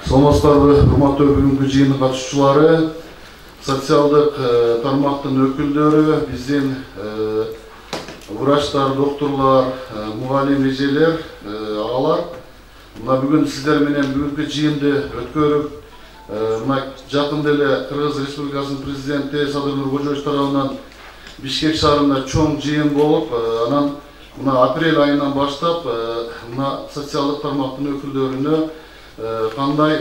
Саламатсыздарбы, урматтуу бүгүнкү жыйындын катышуучулары, социалдык тармактын өкүлдөрү, биздин врачтар, докторлор, мугалим эжелер, агалар. Мына бүгүн сиздер менен бүгүнкү жыйынды өткөрүп, мына жакында эле Кыргыз Республикасынын президенти Садыр Нуркожоевич тарабынан Бишкек шаарында чоң жыйын болуп, анан мына апрель айынан баштап мына социалдык тармактын өкүлдөрүнө кандай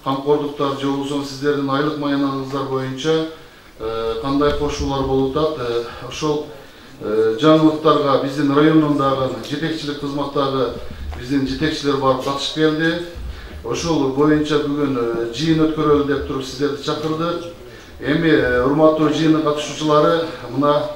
камкордуктар же болбосо сиздердин айлык маянаңыздар боюнча кандай кошуулар болуп атат, ошол жаңылыктарга биздин районундагы жетекчилик кызматтагы биздин жетекчилер барып катышып келди. Ошол боюнча бүгүн жыйын өткөрөлү деп туруп сиздерди чакырдык. Эми урматтуу жыйындын катышуучулары, мына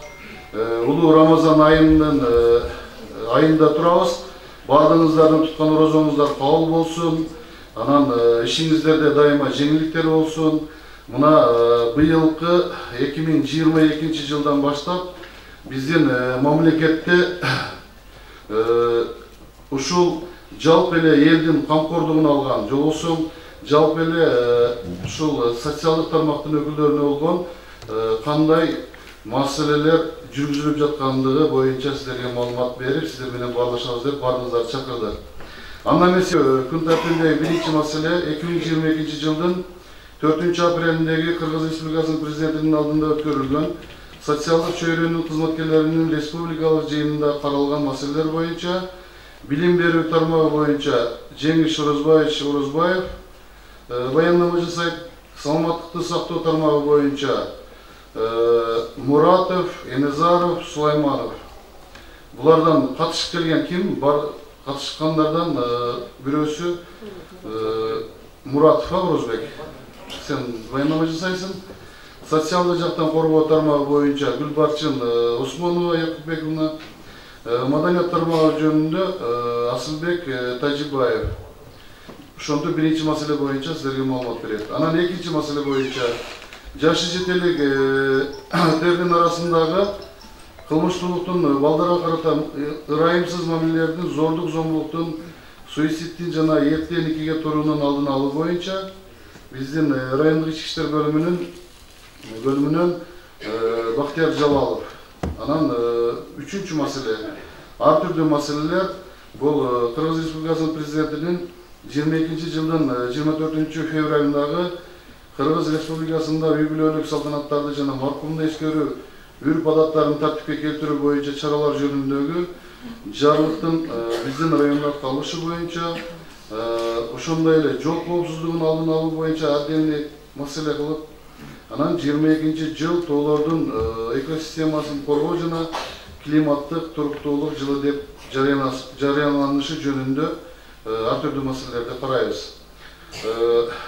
улуу Рамазан айында турабыз. Бардыгыңыздардын туткан орозоңуздар кабыл болсун. Анан ишиңиздерде дайыма жеңилдиктер болсун. Мына быйылкы 2022 жылдан баштап биздин мамлекетте ушул жалпы эле элдин камкордугун алган, же болбосо жалпы эле ушул социалдык тармактын өкүлдөрүнө болгон кандай маселелер жүргүзүлүп жаткандыгы боюнча сиздерге маалымат берип, сиздер менен баарлашабыз деп баарыңыздарды чакырдык. Андан эмес күн тартибиндеги биринчи маселе 2022 жылдын 4 апрелиндеги Кыргыз Республикасынын президентинин алдында өткөрүлгөн социалдык чөйрөнүн кызматкерлеринин республикалык жыйынында каралган маселелер боюнча билим берүү тармагы боюнча Жеңиш Орозбаев баяндама жасайт. Саламаттыкты сактоо тармагы боюнча Муратов, Энезаров, Сулайманов. Булардан катышып келген ким? Бар катышкандардан бирөөсү Муратов Орозбек. Сен баяндама жасайсың. Социалдык жактан коргоо тармагы боюнча Гүлбарчын Осмонова Якупбековна. Маданият тармагы жөнүндө Асылбек Тажибаев. Ошондо биринчи маселе боюнча сиздерге маалымат берет. Анан экинчи маселе боюнча жашы жетеликтердин арасындагы кылмыштуулуктун, балдарга карата ырайымсыз мамилелердин, зордук зомбулуктун, суициддин жана эрте никеге туруунун алдын алуу боюнча биздин райондук ички иштер бөлүмүнөн Бактияр Жалалов. Анан үчүнчү маселе, ар түрдүү маселелер бул Кыргыз Республикасынын президентинин 22 жылдын 24 февралындагы Кыргыз Республикасында үй бүлөлүк салтанаттарды жана маркумду эскерүү үрп адаттарын тартипке келтирүү боюнча чаралар жөнүндөгү жарлыктын биздин районго калышы боюнча, ошондой эле жол коопсуздугунун алдын алуу боюнча отдельный маселе кылып, анан 22 жыл тоолордун экосистемасын коргоо жана климаттык туруктуулук жылы деп жарыяланышы жөнүндө ар түрдүү маселелерди карайбыз.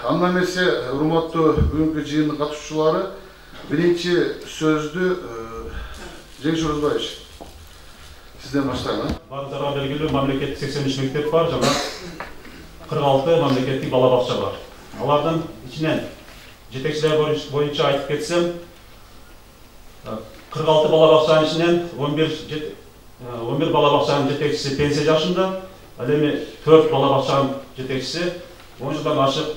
Андан эмесе урматтуу бүгүнкү жыйындын катышуучулары, биринчи сөздү Жеңиш Орозбаевич сизден баштайын. Баарыңыздарга белгилүү мамлекеттик 83 мектеп бар жана 46 мамлекеттик бала бакча бар. Алардын ичинен жетекчилер боюнча айтып кетсем, 46 бала бакчанын ичинен 11 бала бакчанын жетекчиси пенсия жашында, ал эми 4 бала бакчанын жетекчиси 10 жылдан ашык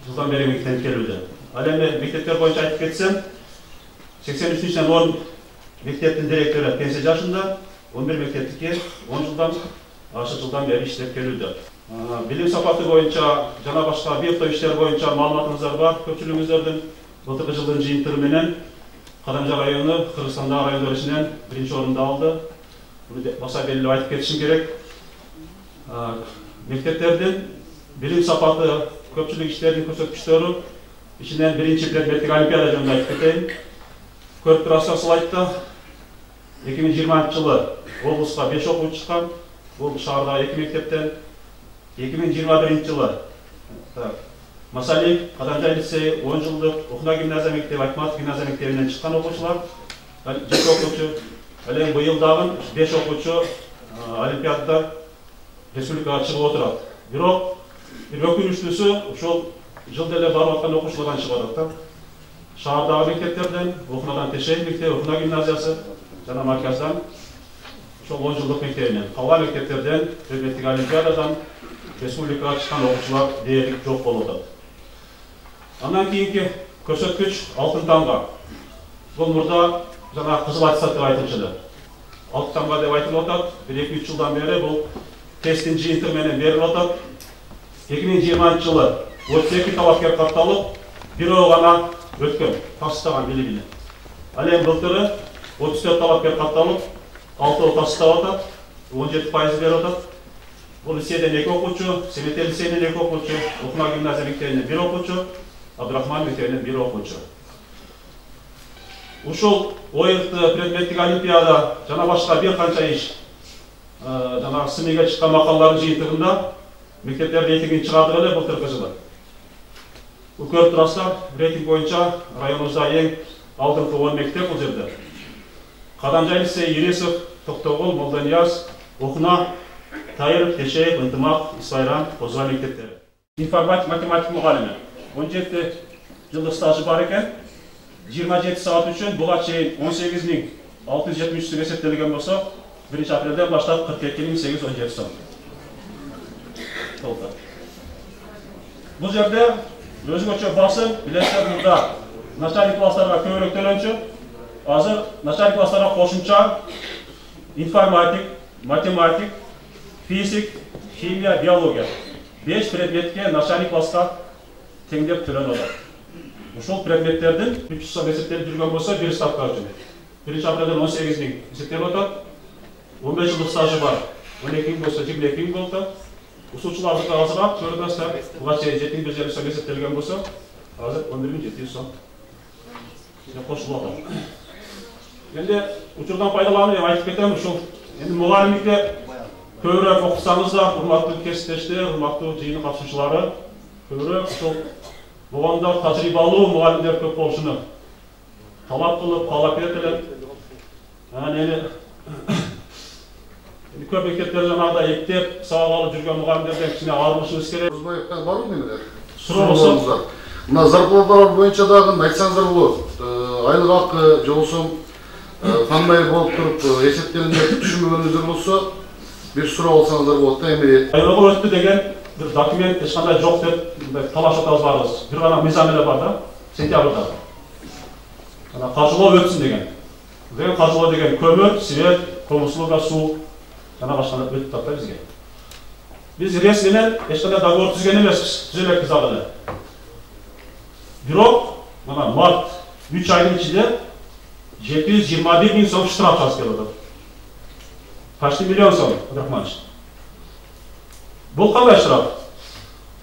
жылдан бери мектептенип келүүдө. Ал эми мектептер боюнча айтып кетсем, 83-тен 10 мектептин директору пенсия жашында, 11 мектептики 10 жылдан ашык жылдан бери иштеп келүүдө. Билим сапаты боюнча жана башка объекттик иштер боюнча маалыматыңыздар бар. Көпчүлүгүңүздөрдүн былтыркы жылдын жыйынтыгы менен Кадамжа району Кыргызстандагы райондар ичинен биринчи орунду алды. Буну баса белгилеп айтып кетишим керек. Мектептердин билим сапаты, көпчүлүк иштердин көрсөткүчтөрү ичинен биринчи предметтик олимпиада жөнүндө айтып кетейин. Көрүп турасыздар слайдта 2020 жылы облуска 5 окуучу чыккан, бул шаардагы 2 мектептен. 2021 жылы Масалиев Кадамжа лицейи 10 жылдык Ухна гимназия мектеби, Айтматов гимназия мектебинен чыккан окуучулар, 7 окуучу. Ал эми быйыл дагы 5 окуучу олимпиадада республикага чыгып отурат. Бирок бир өкүнүчтүүсү ушул жылда эле барып аткан окуучулардан чыгып атат. Шаардагы мектептерден, Ухнадан Тешей мектеби, Ухна гимназиясы жана Марказдан ошол 10 жылдык мектебинен, калган мектептерден предметтик олимпиададан республикага чыккан окуучулар дээрлик жок болуп атат. Андан кийинки көрсөткүч алтын тамга. Бул мурда жана кызыл аттестат деп айтылчу. Алтын тамга деп айтылып атат. 1-2 жылдан бери бул тесттин жыйынтыгы менен берилип атат. 2020 жылы 32 талапкер катталып, бирөө гана өткөн, тастаган билимини. Ал эми былтыры 34 талапкер катталып, 6 тастап атат, 17% берип атат. Бул лицейден 2 окуучу, Семетел лицейинен 2 окуучу, Окуна гимназия мектебинен 1 окуучу, Абдрахман мектебинен 1 окуучу. Ушул ойыктуу предметтик олимпиада жана башка бир канча иш жана СМИге чыккан макалалардын жыйынтыгында мектептер рейтингин чыгардык эле былтыркы жылы. Көрүп турасыздар, рейтинг боюнча районубузда эң алдыңкы 10 мектеп бул жерде. Кадамжай лицей, Ирисов, Токтогул, Молданияз, Окуна, Тайыр, Тешеев, Ынтымак, Исбайран, Козга мектептери. Информатик, математик мугалими. 17 жылдык стажы бар экен. 27 саат үчүн буга чейин 18.673 сом эсептелген болсо, 1-апрелден баштап 42.817 сом. Бул жерде өзгөчө басым, билесиздер, мурда начальник класстарга көбүрөөк төлөнчү. Азыр начальник класстарга кошумча информатик, математик, физик, химия, биология 5 предметке начальник класска теңдеп төлөнүп атат. Ушул предметтердин 300 сом эсептелип жүргөн болсо, 1 ставка үчүн. 1-апрелден 18.000 эсептелип атат. 15 жылдык стажы бар. 12.000 болсо 22.000 болду. Усуучулардыкы азыраак, көрүңүздөр, буга чейин 7.150 сом эсептелген болсо, азыр 11.700 сом кошулуп атат. Энди учурдан пайдаланып айтып кетем, ушул энди мугалимдикте көбүрөөк окусаңыздар, урматтуу кесиптештер, урматтуу жыйын катышуучулары, көбүрөөк ушул мугалимдер тажрыйбалуу мугалимдер көп болушуну талап кылып, каалап кетет эле. Көп мектептер жанагыда эптеп, сабак алып жүргөн мугалимдерден кичине арылышыбыз керек. Узбаевка барбы немелер? Суроосуңуздар. Мына зарплаталар боюнча дагы айтсаңыздар болот. Айлык акы же болсо кандай болуп туруп эсептелинет түшүнбөгөнүңүздөр болсо, бир суроо алсаңыздар болот да. Эми айлыгы өттү деген бир документ эч кандай жок деп талаш атабыз барбыз. Бир гана мыйзам эле бар да, сентябрда. Ана каржылоо өтсүн деген. Деген каржылоо деген көмүр, свет, коммуналдык, суу жана башкалар өтүп атат бизге. Биз рес менен эч кандай договор түзгөн эмеспиз, түзө элекпиз дагы эле. Бирок, мына март 3 айдын ичинде 721.000 сом штраф жазып келип атат. Почти миллион сом, Абдрахманович. Бул кандай штраф?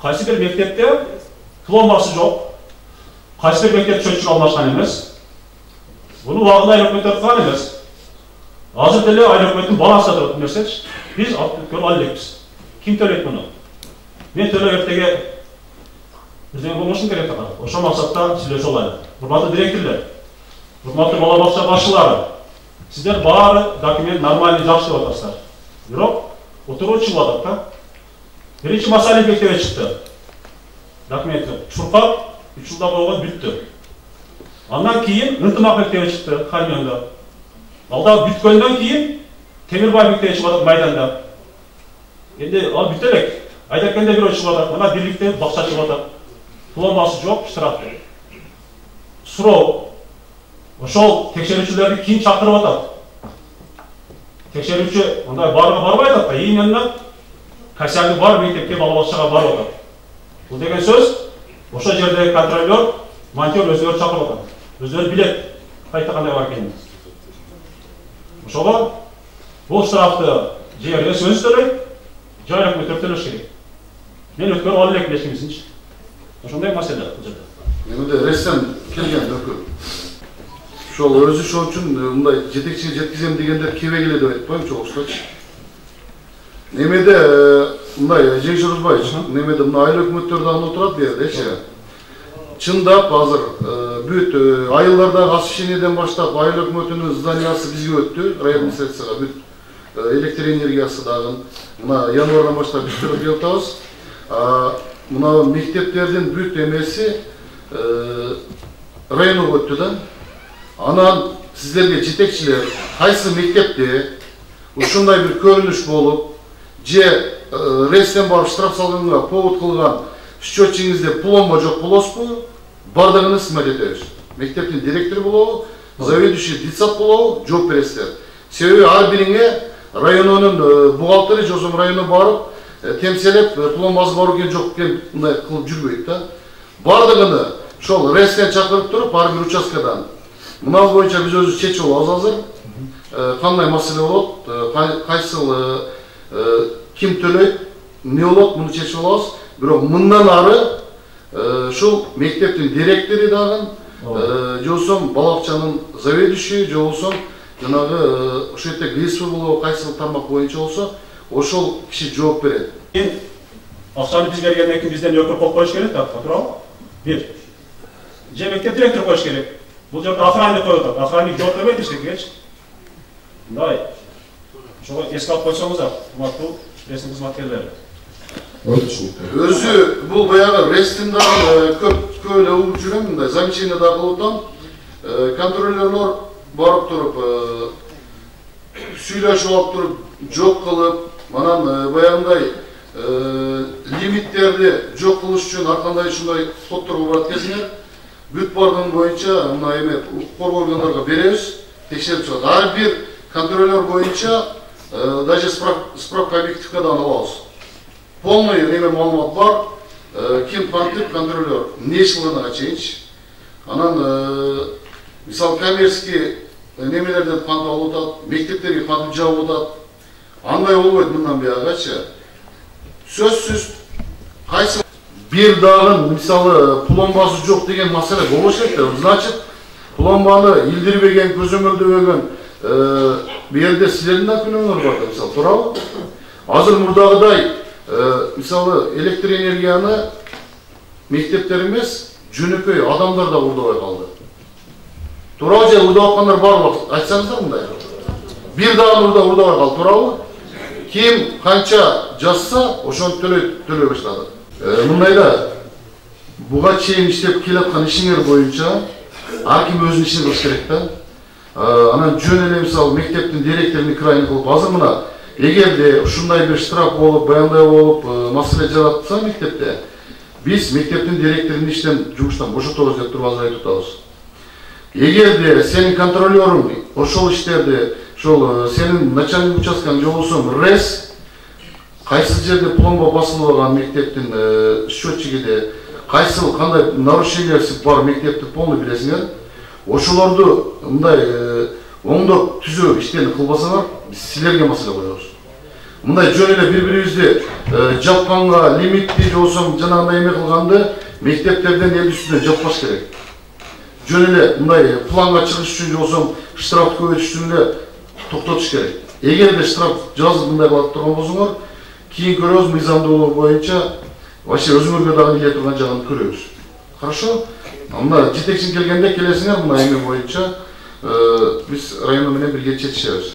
Кайсы бир мектепте пломбасы жок, кайсы бир мектеп чөчүрө алмашкан эмес. Буну убагында айлык өтөп калган эмес. Азыр деле айлык өтөтүн баланса турат нерсечи. Биз көрүп ал элекпиз. Ким төлөйт муну? Мен төлөп эртеге бирдеме болушун керек да. Ошол максатта сүйлөшө алайлы. Урматтуу директорлор, урматтуу бала бакча башчылары, сиздер баары документ нормальный жакшы деп атасыздар. Бирок отуруп чыгып атат да. Биринчи Масалин мектебе чыкты. Документ чуркап, 3 жылда койгон бүттү. Андан кийин Ынтымак мектебе чыкты, Хальмиондо. Алда бүткөндөн кийин Темирбай мектебе чыгып атат майданда. Энди ал бүт элек. Айдаткенде бирөө чыгып атат, мына бирликте бакча чыгып атат. Пломбасы жок, штраф. Суроо. Ошол текшерүүчүлөрдү ким чакырып атат? Текшерүүчү мындай барга барбай атат да, именно косяги бар мектепке бала бакчага барып атат. Бул деген сөз, ошол жердеги контролер, монтер өздөрү чакырып атат. Өздөрү билет кайта кандай бар экенин. Ошого бул штрафты же рес өзү төлөйт, же айлык өтөп төлөш керек. Мен өткөрүп алып элек эчкимисинчи. Ошондой маселе бул жерде. Эмеде рестен келген өкүл. Ошол өзү ошол үчүн мындай жетекчиге жеткизем дегендер кебе келе деп айтпайм чогулсачы. Немеде мындай Жеңиш Орозбаевич, немеде мына айыл өкмөттөр дагы отурат бу жердечи. Чындап азыр бүт айылдардагы освещениеден баштап айыл өкмөтүнүн зданиясы бизге өттү, райадминистрацияга бүт электр энергиясы дагы мына январдан баштап биз төлөп келип атабыз. Мына мектептердин бүт эмеси районго өттү да. Анан сиздерге жетекчилер кайсы мектепте ушундай бир көрүнүш болуп, же рейстен барып штраф салганга повод кылган счетчиңизде пломба жок болосузбу? Бардыгын исмат этебиз. Мектептин директору болобу, заведующий детсад болобу, жооп бересиздер. Себеби ар бириңе районунун бухгалтери жосом району барып темселеп пломбасы бар экен жок экен мындай кылып жүрбөйт да. Бардыгыны ошол рейстен чакырып туруп ар бир участкадан мына боюнча биз өзүбүз чечип алабыз азыр. Кандай маселе болот, кайсыл ким төлөйт, эмне болот, муну чечип алабыз. Бирок мындан ары ушул мектептин директору дагы, жосом балакчанын заведующий, жосом жанагы ошол жерде ГСП болобу, кайсыл тармак боюнча болсо, ошол киши жооп берет. Акчаны биз бергенден кийин бизден өкүп коюп коюш керек да, туурабы? Бир. Же мектеп директору коюш керек. Бул жерде охранник коюп атат. Охранник жооп бербейт эчтекечи. Мындай. Ошого эске алып койсоңуздар, урматтуу ресми кызматкерлери. Өзү бул баягы ресттин дагы көп эле угуп жүрөм, мындай замечание да кылып атам. Контролерлор барып туруп, сүйлөшүп алып туруп, жок кылып, анан баягындай лимиттерди жок кылыш үчүн ар кандай ушундай сотторго барат кезиңер. Бүт бардыгы боюнча мына эме укук коргоо органдарга беребиз, текшерип чыгат. Ар бир контролер боюнча даже справка объективкадан алабыз. Полный эме маалымат бар, ким кантип контролер, эмне иш кылганына чейинчи. Анан мисалы коммерческий немелерден кантип алып атат, мектептерге кантип жабып атат. Андай болбойт мындан биягачы. Сөзсүз кайсы бир дагы мисалы пломбасы жок деген маселе болбош керек да. Значит, пломбаны илдирбеген, көзөмөлдөбөгөн бу жерде силердин да күнөөңөр бар да, мисалы, туурабы? Азыр мурдагыдай мисалы электр энергияны мектептер эмес, жөнөкөй адамдар да урдабай калды. Туурабы же урдап аткандар бар, айтсаңыздар мындай. Бир дагы урдабай калды, туурабы? Ким канча жазса, ошону төлөй баштады. Мындайда буга чейин иштеп келаткан ишиңер боюнча ар ким өзүнүн ишин кылыш керек да. Анан жөн эле мисалы мектептин директорун крайын кылып, азыр мына эгерде ушундай бир штраф болуп, баяндай болуп, маселе жаратса мектепте, биз мектептин директорун иштен, жумуштан бошотобуз деп туруп азыр айтып атабыз. Эгерде сенин контролёруң ошол иштерди, ошол сенин начальник участкаң же болбосо РЭС кайсы жерде пломба басылбаган мектептин счетчигиде, кайсыл кандай нарушениеси бар мектепти полный билесиңер. Ошолорду мындай оңдоп түзөө иштерин кылбасаңар, биз силерге маселе коебуз. Мындай жөн эле бири-бирибизди жапканга, лимитти же болсо жанагындай эме кылганды мектептерден эл үстүнө жаппаш керек. Жөн эле мындай планга чыгыш үчүн же болсо штрафты көбөйтүш үчүн эле токтотуш керек. Эгерде штраф жазып мындай кылып турган болсоңор, кийин көрөбүз мыйзамдуулугу боюнча вообще өзүңөргө дагы келе турган жагын көрөбүз. Хорошо? Мына жетекчиң келгенде келесиңер мына эме боюнча биз району менен бирге чечишебиз.